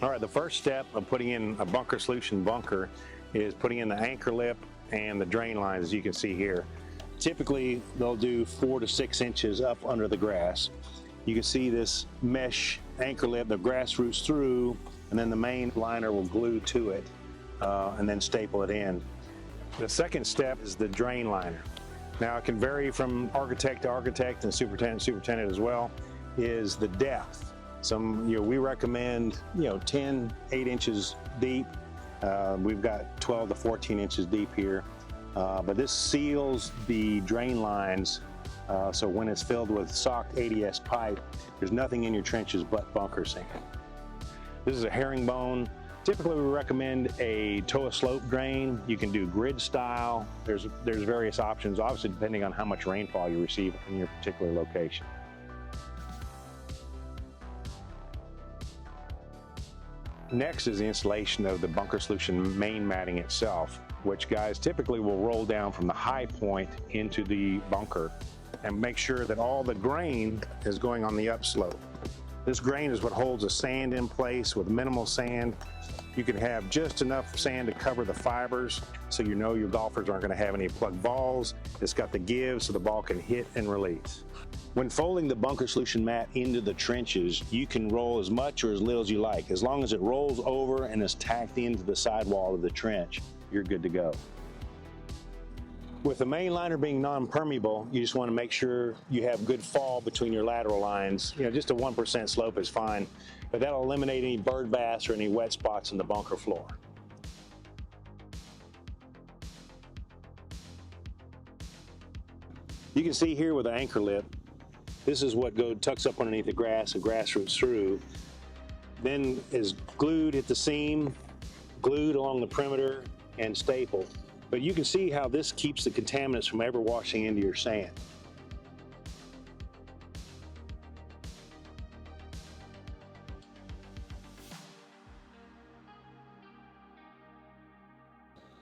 All right, the first step of putting in a bunker solution bunker is putting in the anchor lip and the drain lines, as you can see here. Typically, they'll do 4 to 6 inches up under the grass. You can see this mesh anchor lip, the grass roots through, and then the main liner will glue to it and then staple it in. The second step is the drain liner. Now, it can vary from architect to architect and superintendent to superintendent as well, is the depth. We recommend 10, 8 inches deep. We've got 12 to 14 inches deep here. But this seals the drain lines, so when it's filled with socked ADS pipe, there's nothing in your trenches but bunker sand. This is a herringbone. Typically, we recommend a toe slope drain. You can do grid style. There's various options, obviously depending on how much rainfall you receive in your particular location. Next is the installation of the bunker solution main matting itself, which guys typically will roll down from the high point into the bunker and make sure that all the grain is going on the upslope. This grain is what holds the sand in place. With minimal sand, you can have just enough sand to cover the fibers so you know your golfers aren't going to have any plugged balls. It's got the give so the ball can hit and release. When folding the bunker solution mat into the trenches, you can roll as much or as little as you like. As long as it rolls over and is tacked into the sidewall of the trench, you're good to go. With the main liner being non-permeable, you just want to make sure you have good fall between your lateral lines. Just a 1% slope is fine, but that'll eliminate any bird bass or any wet spots in the bunker floor. You can see here with the anchor lip, this is what tucks up underneath the grass roots through, then is glued at the seam, glued along the perimeter, and stapled. But you can see how this keeps the contaminants from ever washing into your sand.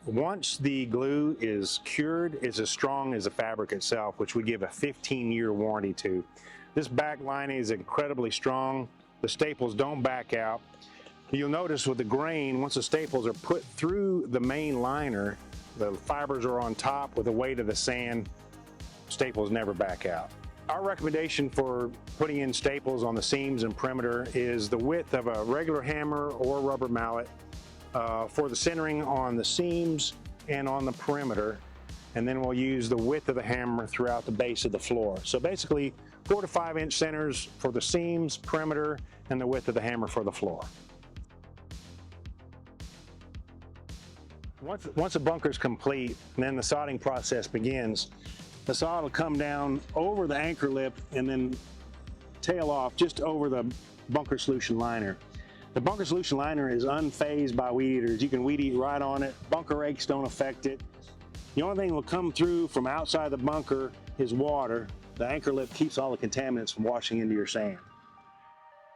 Once the glue is cured, it's as strong as the fabric itself, which we give a 15-year warranty to. This back lining is incredibly strong. The staples don't back out. You'll notice with the grain, once the staples are put through the main liner, the fibers are on top with the weight of the sand. Staples never back out. Our recommendation for putting in staples on the seams and perimeter is the width of a regular hammer or rubber mallet for the centering on the seams and on the perimeter, and then we'll use the width of the hammer throughout the base of the floor. So basically 4 to 5 inch centers for the seams, perimeter, and the width of the hammer for the floor. Once the bunker is complete, and then the sodding process begins, the sod will come down over the anchor lip and then tail off just over the bunker solution liner. The bunker solution liner is unfazed by weed eaters. You can weed eat right on it. Bunker rakes don't affect it. The only thing that will come through from outside the bunker is water. The anchor lip keeps all the contaminants from washing into your sand.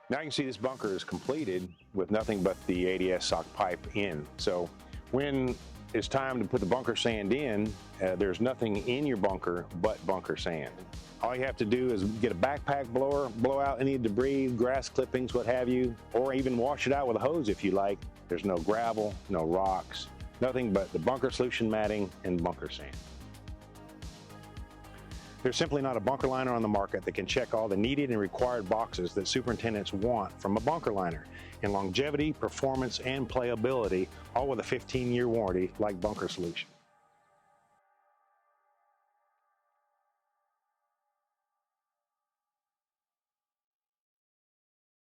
Now you can see this bunker is completed with nothing but the ADS sock pipe in. So when it's time to put the bunker sand in, there's nothing in your bunker but bunker sand. All you have to do is get a backpack blower, blow out any debris, grass clippings, what have you, or even wash it out with a hose if you like. There's no gravel, no rocks, nothing but the bunker solution matting and bunker sand. There's simply not a bunker liner on the market that can check all the needed and required boxes that superintendents want from a bunker liner in longevity, performance, and playability, all with a 15-year warranty like Bunker Solution.